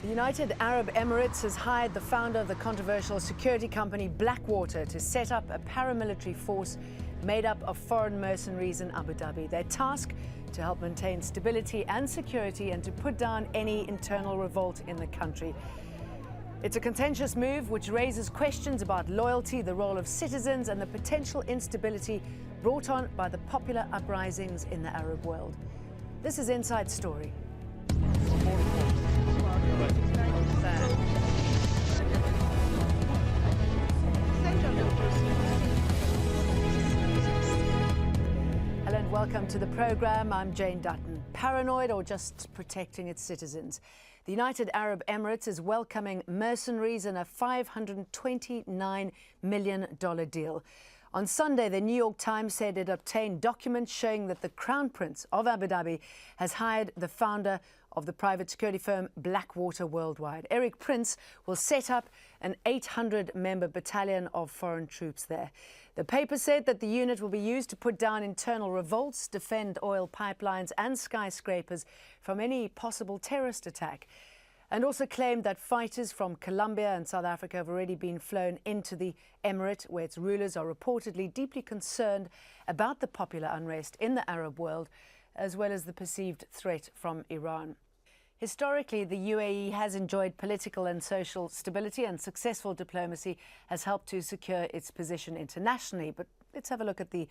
The United Arab Emirates has hired the founder of the controversial security company BLACKWATER to set up a paramilitary force made up of foreign mercenaries in Abu Dhabi. Their task to help maintain stability and security and to put down any internal revolt in the country. It's a contentious move which raises questions about loyalty, the role of citizens and the potential instability brought on by the popular uprisings in the Arab world. This is Inside Story. Hello and welcome to the program. I'm Jane Dutton. Paranoid or just protecting its citizens? The United Arab Emirates is welcoming mercenaries in a $529 million deal. On Sunday, the New York Times said it obtained documents showing that the Crown Prince of Abu Dhabi has hired the founder of the private security firm BLACKWATER Worldwide. Eric Prince will set up an 800-member battalion of foreign troops there. The paper said that the unit will be used to put down internal revolts, defend oil pipelines and skyscrapers from any possible terrorist attack, and also claimed that fighters from Colombia and South Africa have already been flown into the emirate, where its rulers are reportedly deeply concerned about the popular unrest in the Arab world, as well as the perceived threat from Iran. Historically, the UAE has enjoyed political and social stability, and successful diplomacy has helped to secure its position internationally. But let's have a look at the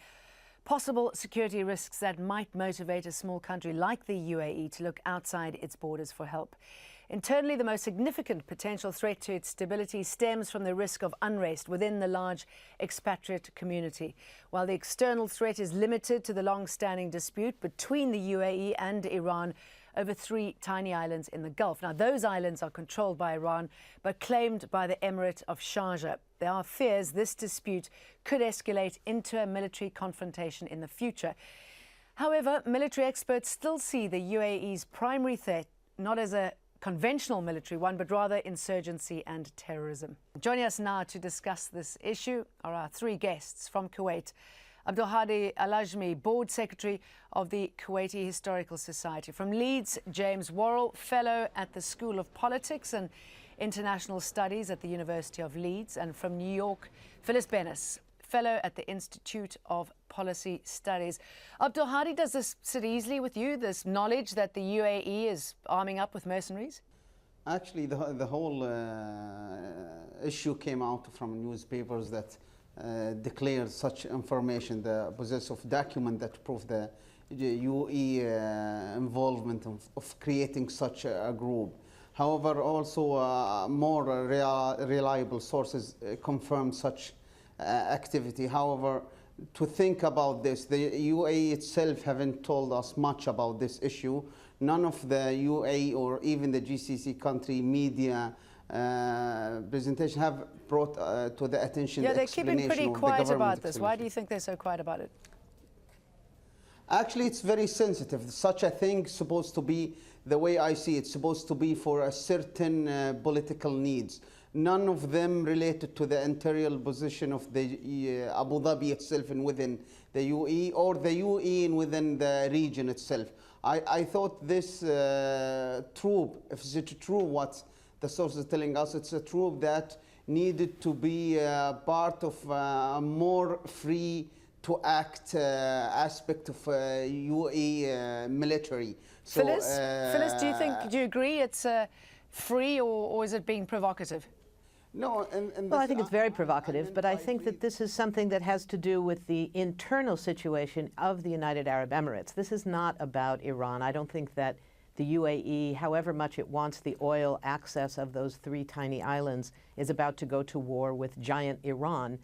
possible security risks that might motivate a small country like the UAE to look outside its borders for help. Internally, the most significant potential threat to its stability stems from the risk of unrest within the large expatriate community, while the external threat is limited to the long-standing dispute between the UAE and Iran over 3 tiny islands in the Gulf. Now, those islands are controlled by Iran, but claimed by the Emirate of Sharjah. There are fears this dispute could escalate into a military confrontation in the future. However, military experts still see the UAE's primary threat not as a conventional military one, but rather insurgency and terrorism. Joining us now to discuss this issue are our 3 guests from Kuwait. Abdulhadi Al-Ajmi, Board Secretary of the Kuwaiti Historical Society. From Leeds, James Worrell, Fellow at the School of Politics and International Studies at the University of Leeds. And from New York, Phyllis Bennis, Fellow at the Institute of Policy Studies. Abdulhadi, does this sit easily with you, this knowledge that the UAE is arming up with mercenaries? Actually, the whole issue came out from newspapers that declared such information, the possess of document that prove the UAE involvement of creating such a group. However, also more reliable sources confirm such activity. However, to think about this, the UAE itself haven't told us much about this issue. None of the UAE or even the GCC country media presentation have brought to the attention the explanation. Yeah, they're keeping pretty quiet about this. Why do you think they're so quiet about it? Actually, it's very sensitive. Such a thing is supposed to be, the way I see it, supposed to be for a certain political needs. None of them related to the interior position of the Abu Dhabi itself and within the UAE, or the UAE and within the region itself. I thought this troop, if it's true what the source is telling us, it's a troop that needed to be part of a more free to act aspect of UAE military. So, Phyllis, do you agree it's free, or is it being provocative? No, well, I think it's very provocative, but I think that this is something that has to do with the internal situation of the United Arab Emirates. This is not about Iran. I don't think that the UAE, however much it wants the oil access of those 3 tiny islands, is about to go to war with giant Iran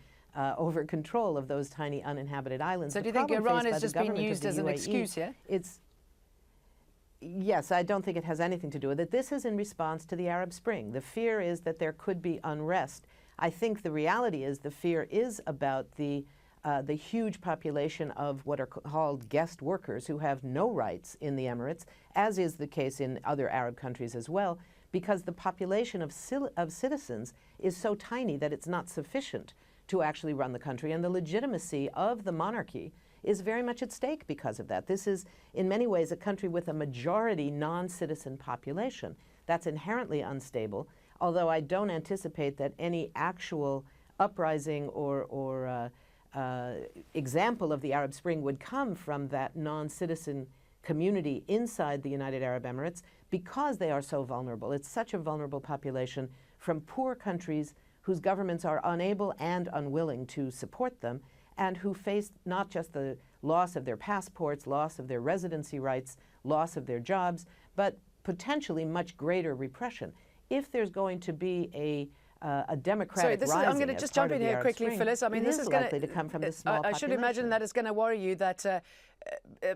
over control of those tiny uninhabited islands. So do you think Iran is just being used as an excuse here? Yes, I don't think it has anything to do with it. This is in response to the Arab Spring. The fear is that there could be unrest. I think the reality is the fear is about the huge population of what are called guest workers who have no rights in the Emirates, as is the case in other Arab countries as well, because the population of citizens is so tiny that it's not sufficient to actually run the country, and the legitimacy of the monarchy is very much at stake because of that. This is, in many ways, a country with a majority non-citizen population. That's inherently unstable, although I don't anticipate that any actual uprising or example of the Arab Spring would come from that non-citizen community inside the United Arab Emirates, because they are so vulnerable. It's such a vulnerable population from poor countries whose governments are unable and unwilling to support them, and who face not just the loss of their passports, loss of their residency rights, loss of their jobs, but potentially much greater repression. If there's going to be a democratic rising, I'm going to just jump in here quickly, Phyllis. I mean, this is likely to come from this small I should imagine that it's going to worry you that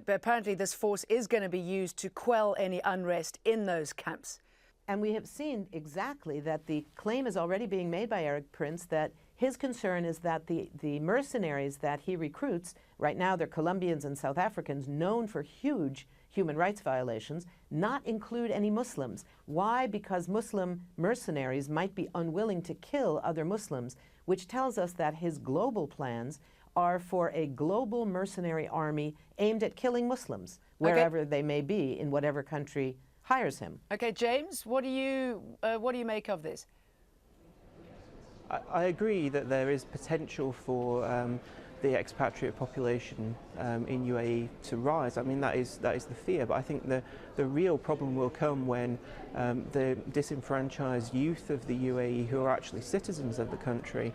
apparently this force is going to be used to quell any unrest in those camps. And we have seen exactly that the claim is already being made by Arab Prince that his concern is that the mercenaries that he recruits, right now they're Colombians and South Africans known for huge human rights violations, not include any Muslims. Why? Because Muslim mercenaries might be unwilling to kill other Muslims, which tells us that his global plans are for a global mercenary army aimed at killing Muslims, wherever they may be, in whatever country hires him. Okay, James, what do you make of this? I agree that there is potential for the expatriate population in UAE to rise. I mean, that is the fear, but I think the real problem will come when the disenfranchised youth of the UAE, who are actually citizens of the country,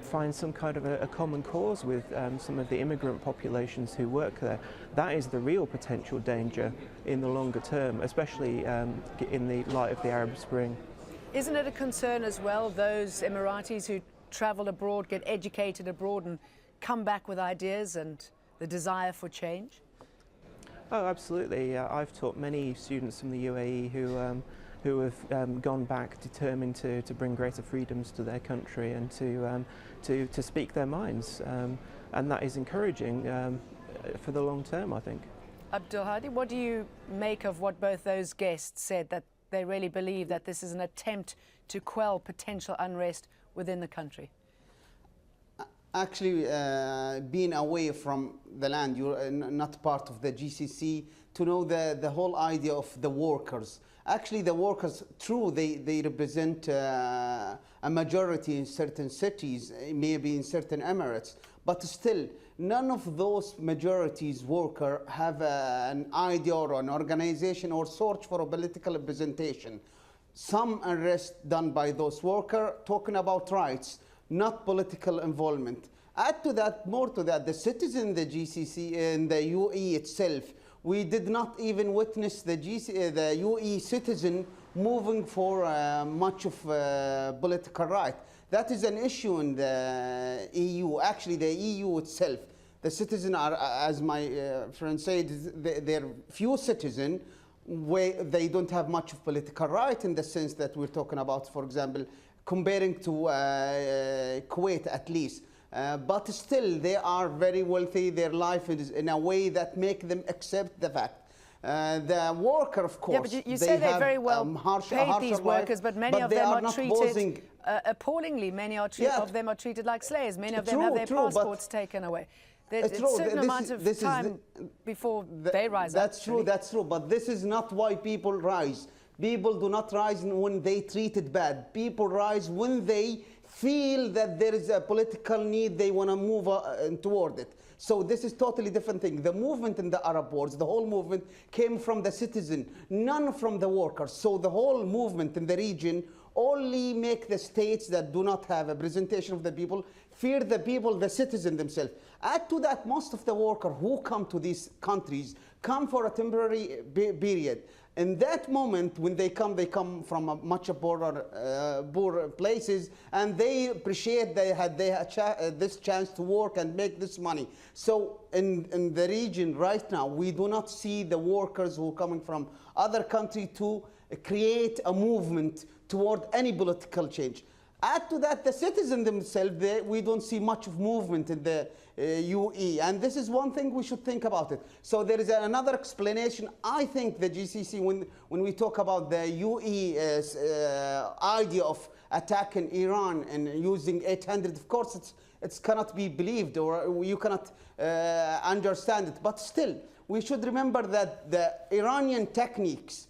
find some kind of a common cause with some of the immigrant populations who work there. That is the real potential danger in the longer term, especially in the light of the Arab Spring. Isn't it a concern as well, those Emiratis who travel abroad, get educated abroad and come back with ideas and the desire for change? Oh, absolutely. I've taught many students from the UAE who have gone back determined to bring greater freedoms to their country and to speak their minds. And that is encouraging for the long term, I think. Abdul Hadi, what do you make of what both those guests said, that they really believe that this is an attempt to quell potential unrest within the country? Actually, being away from the land, you're not part of the GCC, to know the whole idea of the workers. Actually, the workers, true, they represent a majority in certain cities, maybe in certain emirates, but still, none of those majorities worker have an idea or an organization or search for a political representation. Some arrest done by those workers talking about rights, not political involvement. Add to that, more to that, the citizen, the GCC and the UAE itself, we did not even witness the UAE citizen moving for much of political right. That is an issue in the EU. Actually, the EU itself, the citizens are, as my friend said, they're few citizens where they don't have much of political right, in the sense that we're talking about, for example, comparing to Kuwait at least. But still, they are very wealthy. Their life is in a way that make them accept the fact. The worker, of course, yeah, but you say they're very well paid, these workers, but many of them are treated appallingly. Many of them are treated like slaves. Many of them have their passports taken away. There's a certain amount of time before they rise up. That's true, that's true. But this is not why people rise. People do not rise when they treat it bad. People rise when they feel that there is a political need, they want to move toward it. So this is totally different thing. The movement in the Arab wars, the whole movement came from the citizen, none from the workers. So the whole movement in the region only make the states that do not have a representation of the people fear the people, the citizen themselves. Add to that, most of the workers who come to these countries come for a temporary period. In that moment, when they come from a much poorer places, and they appreciate they had this chance to work and make this money. So in the region right now, we do not see the workers who are coming from other countries to create a movement toward any political change. Add to that the citizens themselves, we don't see much of movement in the UAE, and this is one thing we should think about it. So there is another explanation. I think the GCC, when we talk about the UAE's idea of attacking Iran and using 800, of course it cannot be believed, or you cannot understand it. But still, we should remember that the Iranian techniques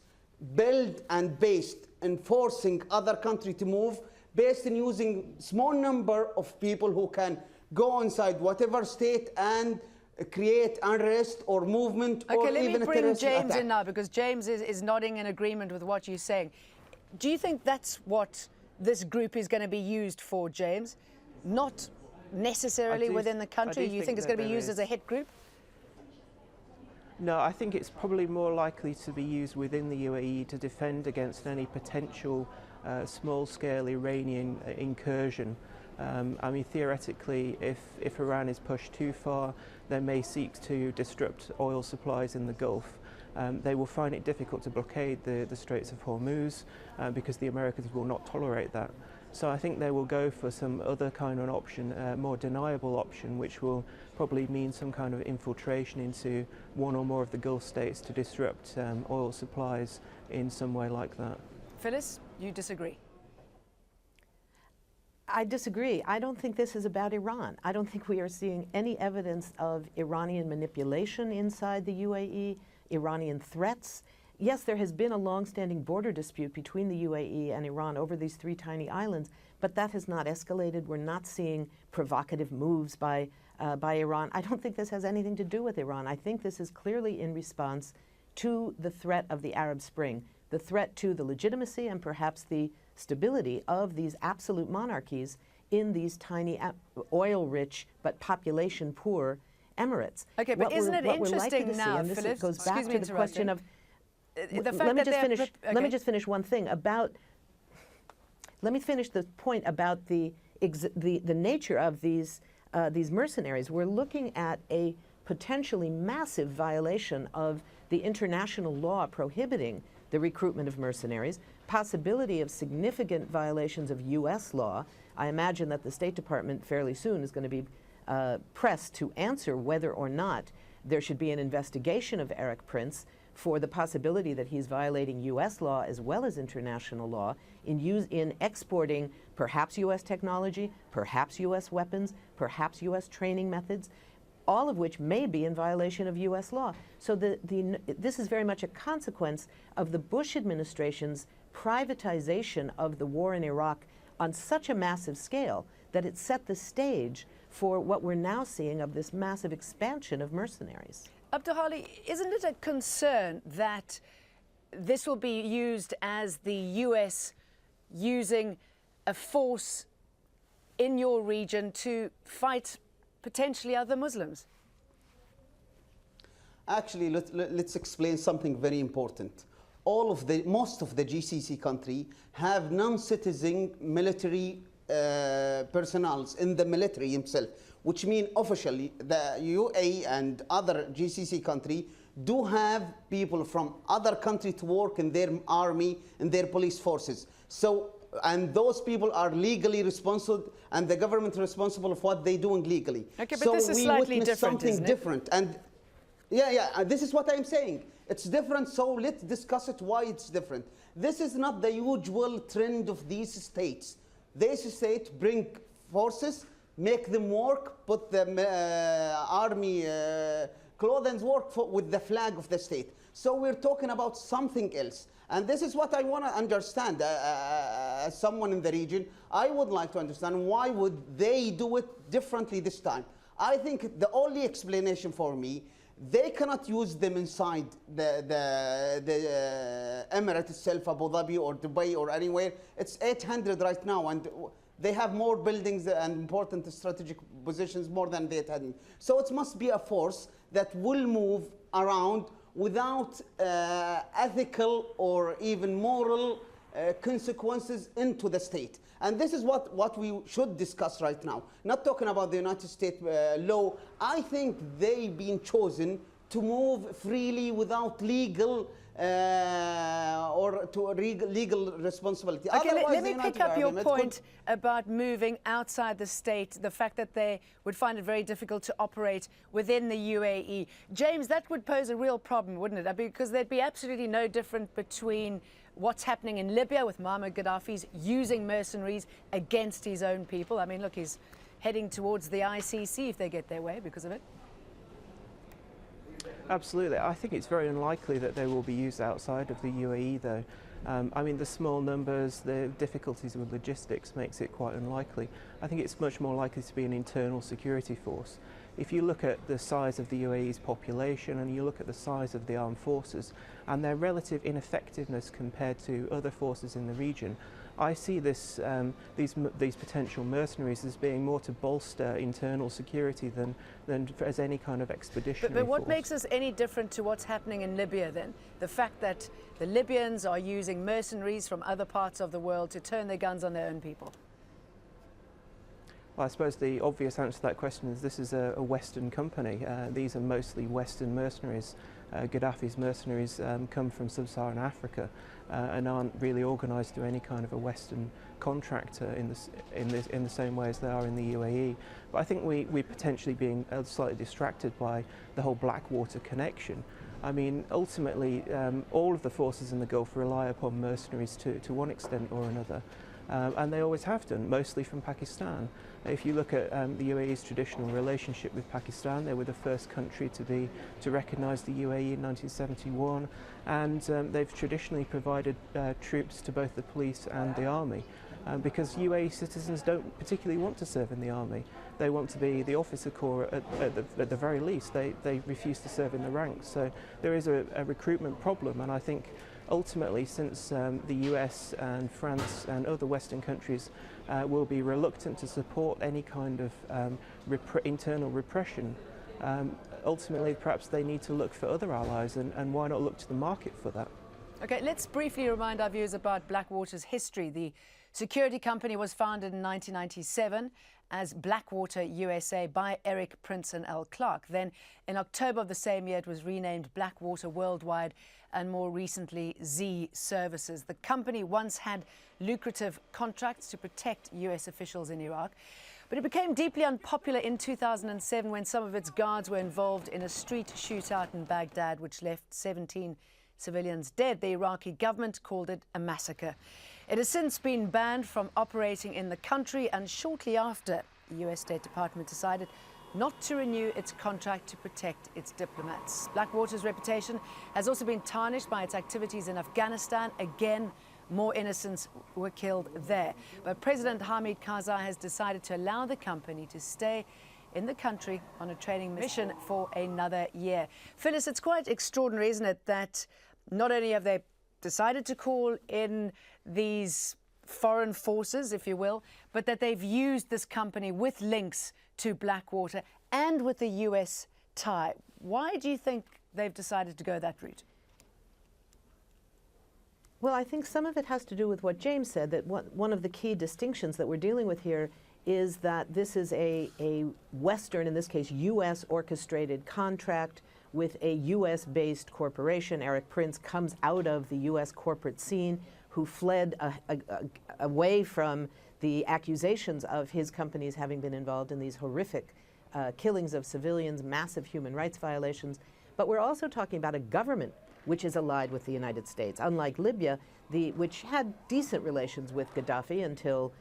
built and based in forcing other country to move, based in using small number of people who can go inside whatever state and create unrest or movement or Okay, let even me a bring terrorist James attack. in now, because James is nodding in agreement with what you're saying. Do you think that's what this group is going to be used for, James? Not necessarily within the country? You think it's going to be used as a hit group? No, I think it's probably more likely to be used within the UAE to defend against any potential small-scale Iranian incursion. I mean, theoretically, if Iran is pushed too far, they may seek to disrupt oil supplies in the Gulf. They will find it difficult to blockade the Straits of Hormuz because the Americans will not tolerate that. So I think they will go for some other kind of option, more deniable option, which will probably mean some kind of infiltration into one or more of the Gulf states to disrupt oil supplies in some way like that. Phyllis, you disagree? I disagree. I don't think this is about Iran. I don't think we are seeing any evidence of Iranian manipulation inside the UAE, Iranian threats. Yes, there has been a long-standing border dispute between the UAE and Iran over these three tiny islands, but that has not escalated. We're not seeing provocative moves by Iran. I don't think this has anything to do with Iran. I think this is clearly in response to the threat of the Arab Spring, the threat to the legitimacy and perhaps the stability of these absolute monarchies in these tiny oil-rich but population-poor emirates. Okay, but isn't it interesting now, Phyllis? This goes back to the question of the fact let me that just finish. okay. Let me just finish one thing about. Let me finish the point about the nature of these mercenaries. We're looking at a potentially massive violation of the international law prohibiting the recruitment of mercenaries, possibility of significant violations of U.S. law. I imagine that the State Department fairly soon is going to be pressed to answer whether or not there should be an investigation of Eric Prince for the possibility that he's violating U.S. law as well as international law in exporting perhaps U.S. technology, perhaps U.S. weapons, perhaps U.S. training methods, all of which may be in violation of U.S. law. So this is very much a consequence of the Bush administration's privatization of the war in Iraq on such a massive scale that it set the stage for what we're now seeing of this massive expansion of mercenaries. Abduhali, isn't it a concern that this will be used as the U.S. using a force in your region to fight potentially other Muslims? Actually, let's explain something very important. Most of the GCC country have non-citizen military personnel in the military himself, which means officially the UAE and other GCC country do have people from other country to work in their army and their police forces. So, and those people are legally responsible, and the government responsible for what they're doing legally. Okay, but so this is slightly different, something isn't it? different. And this is what I'm saying. It's different, so let's discuss it why it's different. This is not the usual trend of these states. These states bring forces, make them work, put the army clothes work with the flag of the state. So we're talking about something else. And this is what I want to understand as someone in the region. I would like to understand why would they do it differently this time. I think the only explanation for me, they cannot use them inside the Emirate itself, Abu Dhabi or Dubai or anywhere. It's 800 right now, and they have more buildings and important strategic positions more than they had. So it must be a force that will move around without ethical or even moral consequences into the state. And this is what we should discuss right now. Not talking about the United States law. I think they've been chosen to move freely without legal or to legal responsibility. Okay, let me pick up your point about moving outside the state, the fact that they would find it very difficult to operate within the UAE. James, that would pose a real problem, wouldn't it? Because there'd be absolutely no difference between what's happening in Libya with Muammar Gaddafi's using mercenaries against his own people. I mean, look, he's heading towards the ICC if they get their way because of it. Absolutely. I think it's very unlikely that they will be used outside of the UAE, though. I mean, the small numbers, the difficulties with logistics makes it quite unlikely. I think it's much more likely to be an internal security force. If you look at the size of the UAE's population and you look at the size of the armed forces and their relative ineffectiveness compared to other forces in the region, I see these potential mercenaries as being more to bolster internal security than as any kind of expeditionary But what force. makes us any different to what's happening in Libya then? The fact that the Libyans are using mercenaries from other parts of the world to turn their guns on their own people? Well, I suppose the obvious answer to that question is this is a Western company. These are mostly Western mercenaries. Gaddafi's mercenaries come from sub-Saharan Africa and aren't really organised through any kind of a Western contractor in the same way as they are in the UAE. But I think we're potentially being slightly distracted by the whole Blackwater connection. I mean, ultimately, all of the forces in the Gulf rely upon mercenaries to one extent or another. And they always have done, mostly from Pakistan. If you look at the UAE's traditional relationship with Pakistan, they were the first country to recognise the UAE in 1971, and they've traditionally provided troops to both the police and the army. Because UAE citizens don't particularly want to serve in the army. They want to be the officer corps at the very least. They refuse to serve in the ranks. So there is a recruitment problem, and I think ultimately, since the US and France and other Western countries will be reluctant to support any kind of internal repression, ultimately perhaps they need to look for other allies, and why not look to the market for that? Okay, let's briefly remind our viewers about Blackwater's history. The security company was founded in 1997 as Blackwater USA by Eric Prince and L. Clark. Then in October of the same year, it was renamed Blackwater Worldwide and more recently Z Services. The company once had lucrative contracts to protect US officials in Iraq, but it became deeply unpopular in 2007 when some of its guards were involved in a street shootout in Baghdad, which left 17 civilians dead. The Iraqi government called it a massacre. It has since been banned from operating in the country, and shortly after, the US State Department decided not to renew its contract to protect its diplomats. Blackwater's reputation has also been tarnished by its activities in Afghanistan. Again, more innocents were killed there. But President Hamid Karzai has decided to allow the company to stay in the country on a training mission for another year. Phyllis, it's quite extraordinary, isn't it, that not only have they decided to call in these foreign forces, if you will, but that they've used this company with links to Blackwater and with the US tie. Why do you think they've decided to go that route? Well, I think some of it has to do with what James said, that one of the key distinctions that we're dealing with here is that this is a Western, in this case, US orchestrated contract with a US-based corporation. Eric Prince comes out of the US corporate scene, who fled away from the accusations of his companies having been involved in these horrific killings of civilians, massive human rights violations. But we're also talking about a government which is allied with the United States, unlike Libya, which had decent relations with Gaddafi until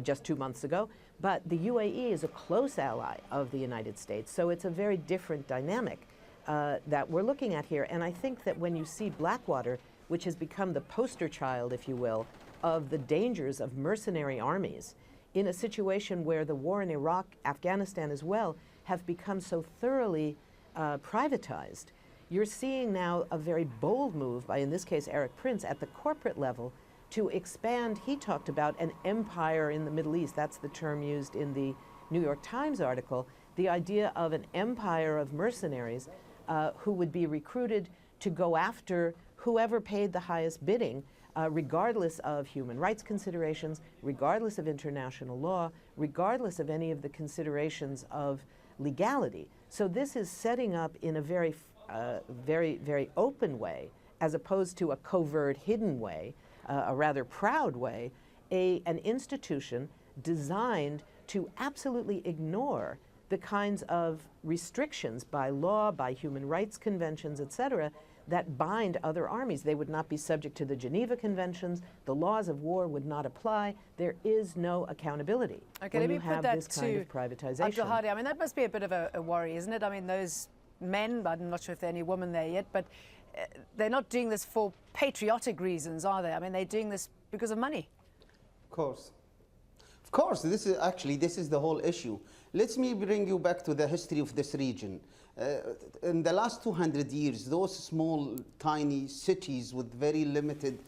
just 2 months ago. But the UAE is a close ally of the United States, so it's a very different dynamic that we're looking at here. And I think that when you see Blackwater, which has become the poster child, if you will, of the dangers of mercenary armies, in a situation where the war in Iraq, Afghanistan as well, have become so thoroughly privatized, you're seeing now a very bold move by, in this case, Eric Prince, at the corporate level to expand. He talked about an empire in the Middle East. That's the term used in the New York Times article, the idea of an empire of mercenaries who would be recruited to go after whoever paid the highest bidding, regardless of human rights considerations, regardless of international law, regardless of any of the considerations of legality. So this is setting up in a very, very open way, as opposed to a covert, hidden way, a rather proud way, an institution designed to absolutely ignore the kinds of restrictions by law, by human rights conventions, et cetera, that bind other armies. They would not be subject to the Geneva Conventions. The laws of war would not apply. There is no accountability when you have this kind of privatization. Abdul Hadi, I mean, that must be a bit of a worry, isn't it? I mean, those men. I'm not sure if there are any women there yet, but they're not doing this for patriotic reasons, are they? I mean, they're doing this because of money. Of course. Of course, this is the whole issue. Let me bring you back to the history of this region. In the last 200 years, those small, tiny cities with very limited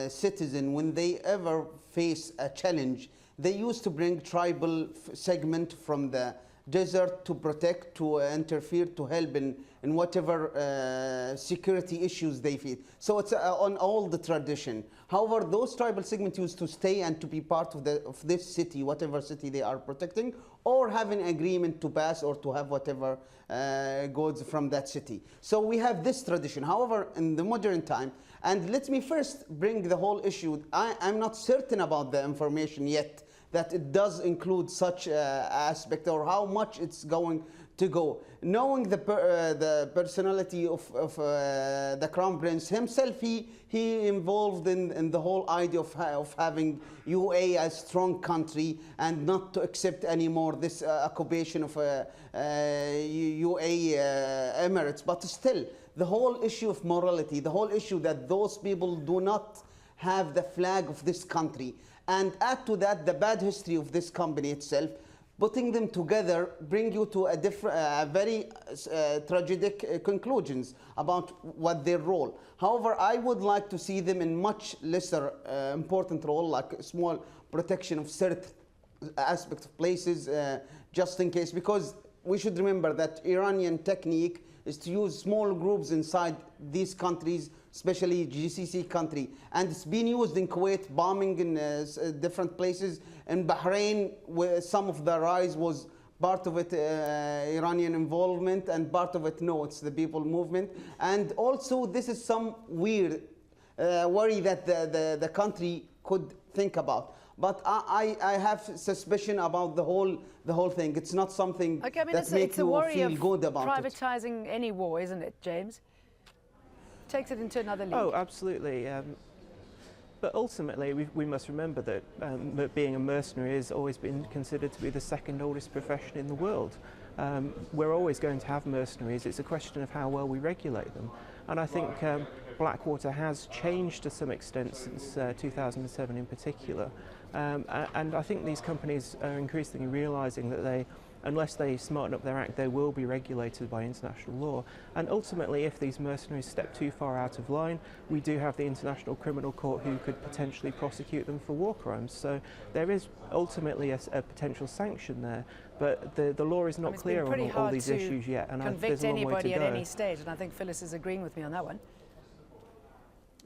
citizens, when they ever face a challenge, they used to bring tribal segment from the desert to protect, to interfere, to help in whatever security issues they face. So it's on all the tradition. However, those tribal segments used to stay and to be part of this city, whatever city they are protecting, or have an agreement to pass or to have whatever goods from that city. So we have this tradition. However, in the modern time, and let me first bring the whole issue. I'm not certain about the information yet that it does include such aspect or how much it's going to go. Knowing the personality of the Crown Prince himself, he involved in the whole idea of having UAE as a strong country and not to accept anymore this occupation of UAE Emirates. But still, the whole issue of morality, the whole issue that those people do not have the flag of this country, and add to that the bad history of this company itself, putting them together bring you to a very tragic conclusions about what their role. However, I would like to see them in much lesser important role, like small protection of certain aspects of places, just in case, because we should remember that Iranian technique is to use small groups inside these countries, especially GCC country. And it's been used in Kuwait, bombing in different places. In Bahrain, where some of the rise was part of it Iranian involvement, and part of it, no, it's the people movement. And also, this is some weird worry that the country could think about. But I have suspicion about the whole thing. It's not something okay, I mean, that makes you feel good about it. Privatizing any war, isn't it, James? Takes it into another league. Oh, absolutely. But ultimately, we must remember that being a mercenary has always been considered to be the second oldest profession in the world. We're always going to have mercenaries. It's a question of how well we regulate them. And I think Blackwater has changed to some extent since 2007 in particular. And I think these companies are increasingly realising that unless they smarten up their act, they will be regulated by international law. And ultimately, if these mercenaries step too far out of line, we do have the International Criminal Court who could potentially prosecute them for war crimes. So there is ultimately a potential sanction there, but the law is not clear on all these issues yet. And convict anybody at any stage, and I think Phyllis is agreeing with me on that one.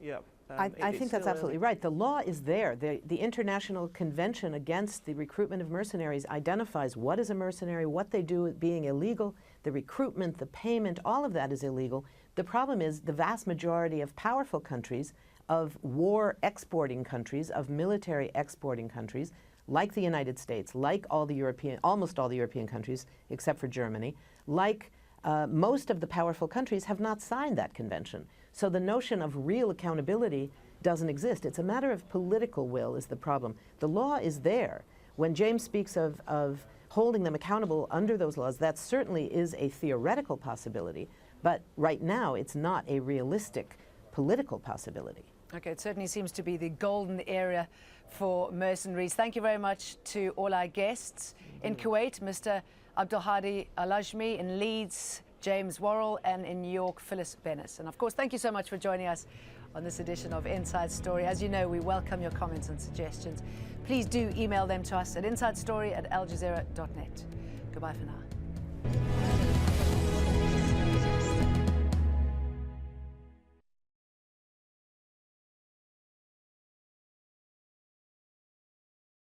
Yeah. I think that's absolutely right. The law is there. The International Convention Against the Recruitment of Mercenaries identifies what is a mercenary, what they do being illegal, the recruitment, the payment, all of that is illegal. The problem is the vast majority of powerful countries, of war exporting countries, of military exporting countries, like the United States, like almost all the European countries, except for Germany, like most of the powerful countries have not signed that convention. So the notion of real accountability doesn't exist. It's a matter of political will is the problem. The law is there. When James speaks of holding them accountable under those laws, that certainly is a theoretical possibility. But right now, it's not a realistic political possibility. Okay, it certainly seems to be the golden area for mercenaries. Thank you very much to all our guests. In Kuwait, Mr. Abdulhadi Al-Ajmi, in Leeds, James Worrell, and in New York, Phyllis Bennis. And of course, thank you so much for joining us on this edition of Inside Story. As you know, we welcome your comments and suggestions. Please do email them to us at insidestory@aljazeera.net. Goodbye for now.